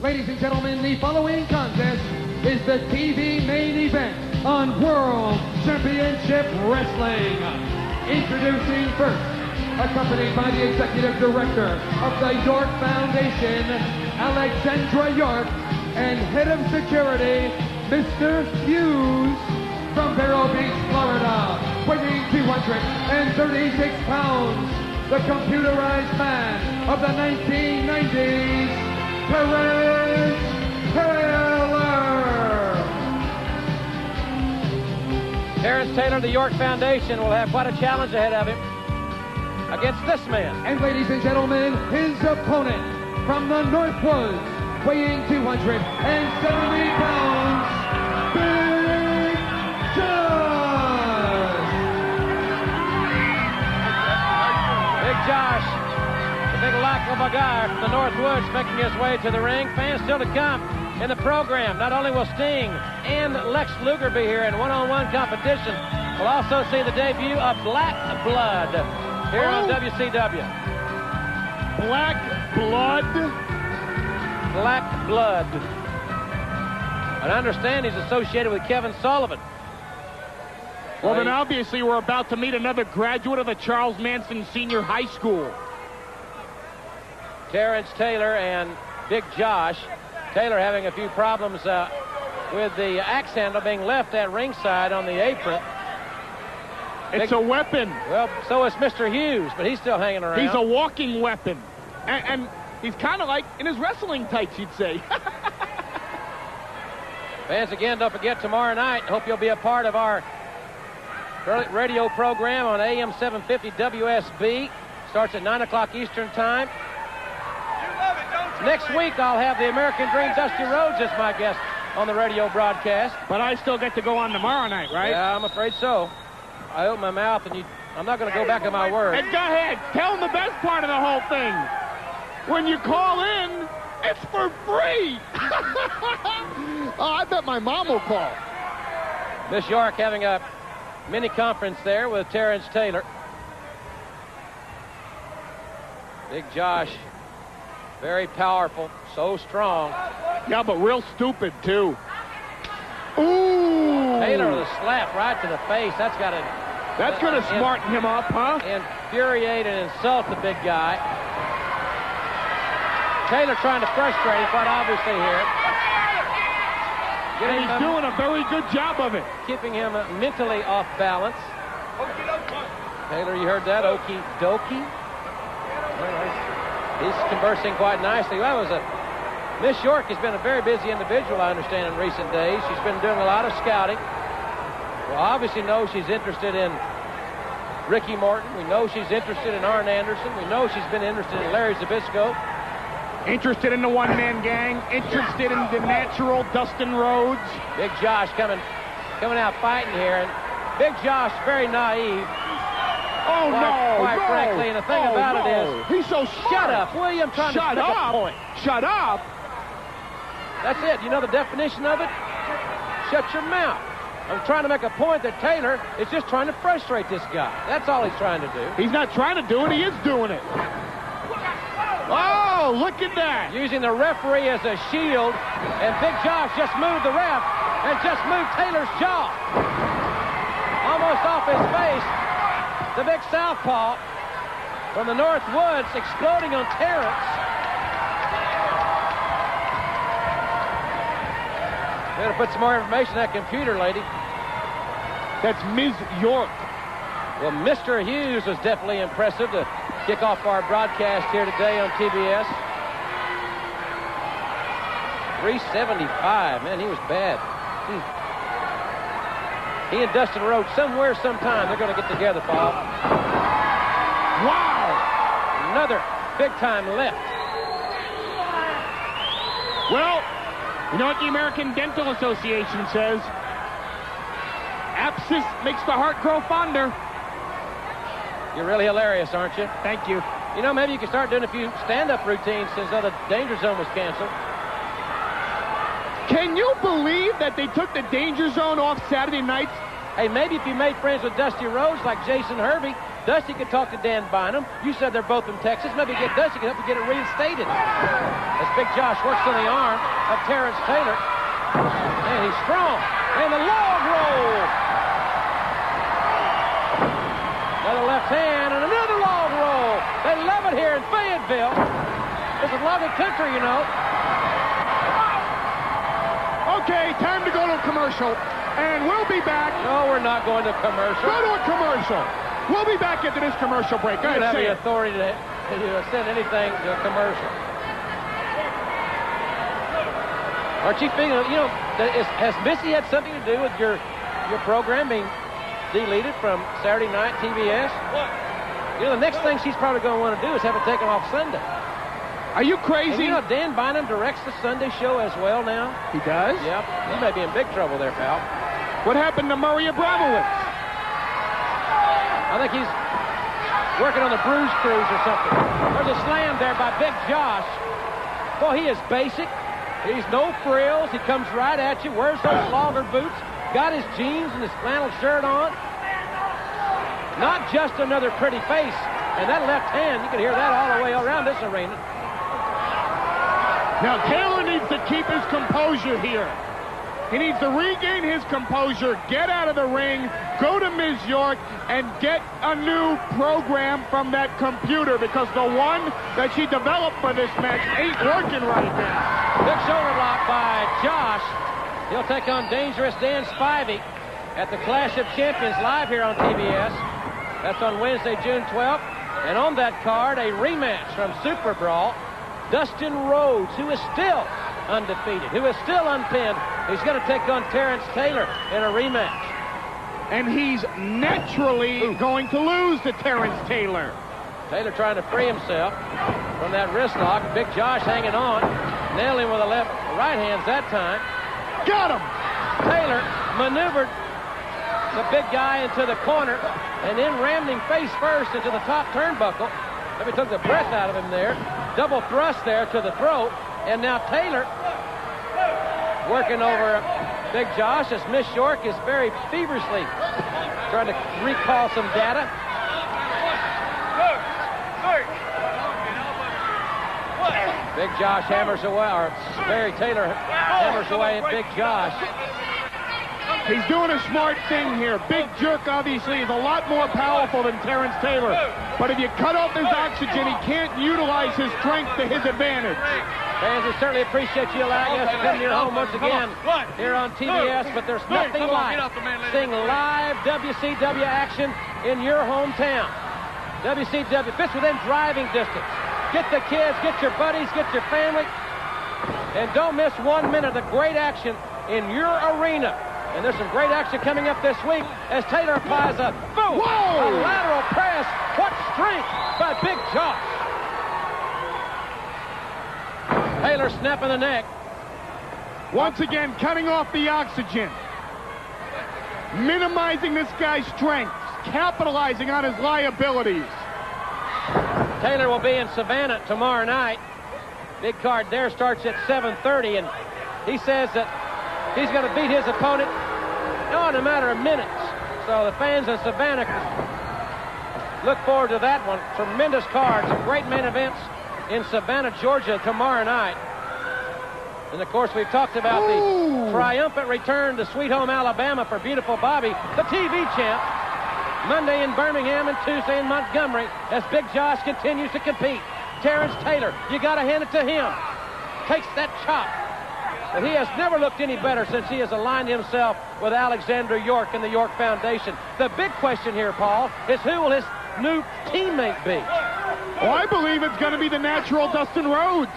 Ladies and gentlemen, the following contest is the TV main event on World Championship Wrestling. Introducing first, accompanied by the Executive Director of the York Foundation, Alexandra York, and Head of Security, Mr. Hughes, from Vero Beach, Florida, weighing 236 pounds, the computerized man of the 1990s, Terrence Taylor. Terrence Taylor of the York Foundation will have quite a challenge ahead of him against this man. And ladies and gentlemen, his opponent from the North Woods, weighing 270 pounds, Big Josh. Big Josh, the big lock of a guy from the North Woods, making his way to the ring. Fans still to come in the program. Not only will Sting and Lex Luger be here in one-on-one competition, we'll also see the debut of Black Blood here on WCW. Black Blood? Black Blood. And I understand he's associated with Kevin Sullivan. Well, then obviously we're about to meet another graduate of the Charles Manson Senior High School. Terrence Taylor and Big Josh. Taylor having a few problems with the axe handle being left at ringside on the apron. It's a weapon. Well, so is Mr. Hughes, but he's still hanging around. He's a walking weapon. And he's kind of like in his wrestling tights, you'd say. Fans, again, don't forget tomorrow night. Hope you'll be a part of our radio program on AM 750 WSB. Starts at 9 o'clock Eastern Time. Next week, I'll have the American Dream Dusty Rhodes as my guest on the radio broadcast. But I still get to go on tomorrow night, right? Yeah, I'm afraid so. I open my mouth, and I'm not going to go back on my word. And go ahead. Tell them the best part of the whole thing. When you call in, it's for free. Oh, I bet my mom will call. Miss York having a mini conference there with Terrence Taylor. Big Josh, very powerful, so strong. Yeah, but real stupid, too. Ooh! Taylor with a slap right to the face. That's got to... That's going to smarten him up, huh? Infuriate and insult the big guy. Taylor trying to frustrate him, quite obviously here. And he's doing a very good job of it. Keeping him mentally off balance. Taylor, you heard that? Okie dokie. He's conversing quite nicely. Well, Miss York has been a very busy individual, I understand, in recent days. She's been doing a lot of scouting. We obviously know she's interested in Ricky Morton. We know she's interested in Arn Anderson. We know she's been interested in Larry Zbyszko. Interested in the one-man gang. Interested in the natural Dustin Rhodes. Big Josh coming out fighting here. And Big Josh, very naive. Oh, quite frankly, and the thing about it is... He's so smart. Shut up, William, trying to make a point. Shut up. That's it. You know the definition of it? Shut your mouth. I'm trying to make a point that Taylor is just trying to frustrate this guy. That's all he's trying to do. He's not trying to do it. He is doing it. Oh, look at that. Using the referee as a shield, and Big Josh just moved the ref and just moved Taylor's jaw. Almost off his face. The big southpaw from the North Woods exploding on Terrence. Better put some more information on that computer, lady. That's Ms. York. Well, Mr. Hughes was definitely impressive to kick off our broadcast here today on TBS. 375, man, he was bad. He and Dustin Rhodes, somewhere, sometime, they're going to get together, Paul. Wow! Another big-time lift. Well, you know what the American Dental Association says? Abscess makes the heart grow fonder. You're really hilarious, aren't you? Thank you. You know, maybe you can start doing a few stand-up routines since the Danger Zone was canceled. Can you believe that they took the Danger Zone off Saturday nights? Hey, maybe if you made friends with Dusty Rhodes like Jason Hervey, Dusty could talk to Dan Bynum. You said they're both from Texas. Maybe get Dusty can help you get it reinstated. As Big Josh works on the arm of Terrence Taylor. And he's strong. And the log roll. Another left hand and another log roll. They love it here in Fayetteville. This is logging country, you know. Okay, time to go to a commercial. And we'll be back. No, we're not going to commercial. Go to a commercial. We'll be back after this commercial break. You don't have say the it. authority to send anything to a commercial. Aren't you feeling, you know, has Missy had something to do with your program being deleted from Saturday night TBS? What? You know, the next thing she's probably going to want to do is have it taken off Sunday. Are you crazy? And you know, Dan Bynum directs the Sunday show as well now. He does? Yep. You may be in big trouble there, pal. What happened to Murray Abramowitz? I think he's working on the Bruise Cruise or something. There's a slam there by Big Josh. Boy, he is basic. He's no frills. He comes right at you, wears those longer boots, got his jeans and his flannel shirt on. Not just another pretty face. And that left hand, you can hear that all the way around this arena. Now, Taylor needs to keep his composure here. He needs to regain his composure, get out of the ring, go to Ms. York, and get a new program from that computer, because the one that she developed for this match ain't working right now. Big shoulder block by Josh. He'll take on Dangerous Dan Spivey at the Clash of Champions live here on TBS. That's on Wednesday, June 12th. And on that card, a rematch from Super Brawl. Dustin Rhodes, who is still undefeated, who is still unpinned. He's going to take on Terrence Taylor in a rematch. And he's naturally going to lose to Terrence Taylor. Taylor trying to free himself from that wrist lock. Big Josh hanging on. Nailing with the right hands that time. Got him! Taylor maneuvered the big guy into the corner and then rammed him face first into the top turnbuckle. Maybe took the breath out of him there. Double thrust there to the throat. And now Taylor working over Big Josh as Miss York is very feverishly trying to recall some data. Big Josh hammers away, or Barry Taylor hammers away at Big Josh. He's doing a smart thing here. Big Jerk, obviously, is a lot more powerful than Terrence Taylor. But if you cut off his oxygen, he can't utilize his strength to his advantage. Fans, we certainly appreciate you allowing us to come to your home once again here on TBS, but there's nothing like seeing live WCW action in your hometown. WCW fits within driving distance. Get the kids, get your buddies, get your family, and don't miss 1 minute of great action in your arena. And there's some great action coming up this week as Taylor applies a boom, a lateral press. What strength by Big Josh. Taylor snapping the neck. Once again, cutting off the oxygen. Minimizing this guy's strength. Capitalizing on his liabilities. Taylor will be in Savannah tomorrow night. Big card there starts at 7:30, and he says that he's going to beat his opponent in a matter of minutes. So the fans in Savannah look forward to that one. Tremendous card, some great main events in Savannah, Georgia tomorrow night. And of course, we've talked about the triumphant return to Sweet Home Alabama for beautiful Bobby, the TV champ. Monday in Birmingham and Tuesday in Montgomery as Big Josh continues to compete. Terrence Taylor, you got to hand it to him. Takes that chop. But he has never looked any better since he has aligned himself with Alexander York and the York Foundation. The big question here, Paul, is who will his new teammate be? Well, I believe it's going to be the natural Dustin Rhodes.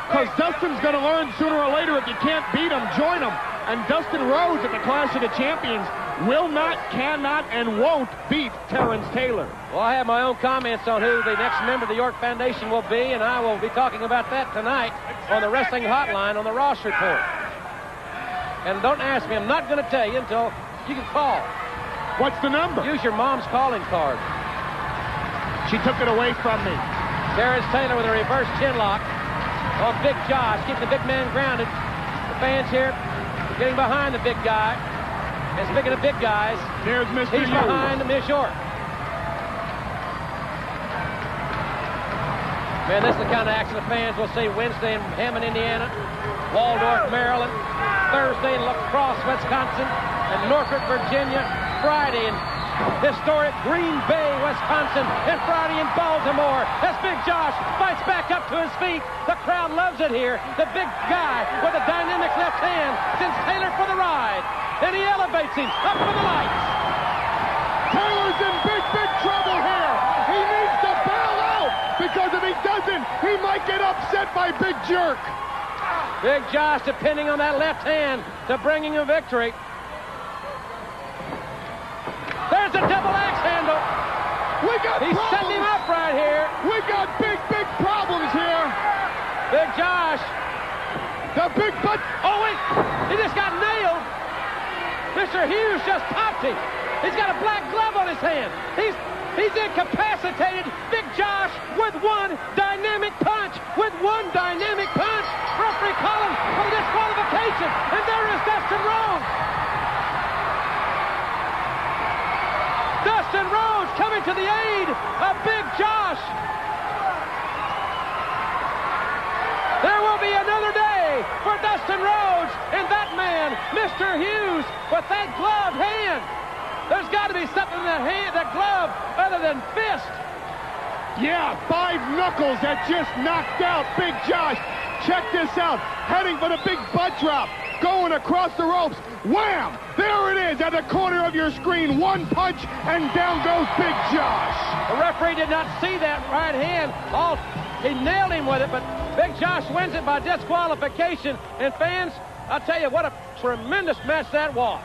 Because Dustin's going to learn sooner or later, if you can't beat him, join him. And Dustin Rhodes at the Clash of the Champions will not, cannot, and won't beat Terrence Taylor. Well, I have my own comments on who the next member of the York Foundation will be, and I will be talking about that tonight on the Wrestling Hotline on the Ross Report. And don't ask me, I'm not going to tell you until you can call. What's the number? Use your mom's calling card. She took it away from me. Terrence Taylor with a reverse chin lock on Big Josh, keeping the big man grounded. The fans here getting behind the big guy. And speaking of big guys, there's Mr. He's behind Ms. York. Man, this is the kind of action the fans will see Wednesday in Hammond, Indiana, Waldorf, Maryland, Thursday in La Crosse, Wisconsin, and Norfolk, Virginia, Friday in historic Green Bay, Wisconsin, and Friday in Baltimore. As Big Josh fights back up to his feet. The crowd loves it here. The big guy with a dynamic left hand sends Taylor for the ride, and he elevates him up for the lights. Taylor's in big trouble here. He needs to bail out, because if he doesn't, he might get upset by Big Jerk. Big Josh depending on that left hand to bring him a victory. There's a double axe handle. He's setting him up right here. We got big problems here. Big Josh. The big butt. Oh, wait. He just got nailed. Mr. Hughes just popped him. He's got a black glove on his hand. He's incapacitated. Big Josh with one dynamic punch. Referee calling for disqualification. And there is Dustin Rhodes. Dustin Rhodes coming to the aid of Big Josh. There will be another day for Dustin Rhodes and that man, Mr. Hughes, with that gloved hand. There's got to be something in that glove other than fist. Yeah, 5 knuckles that just knocked out Big Josh. Check this out. Heading for the big butt drop. Going across the ropes. Wham! There it is at the corner of your screen. One punch, and down goes Big Josh. The referee did not see that right hand. He nailed him with it, but Big Josh wins it by disqualification. And fans, I'll tell you what a tremendous match that was.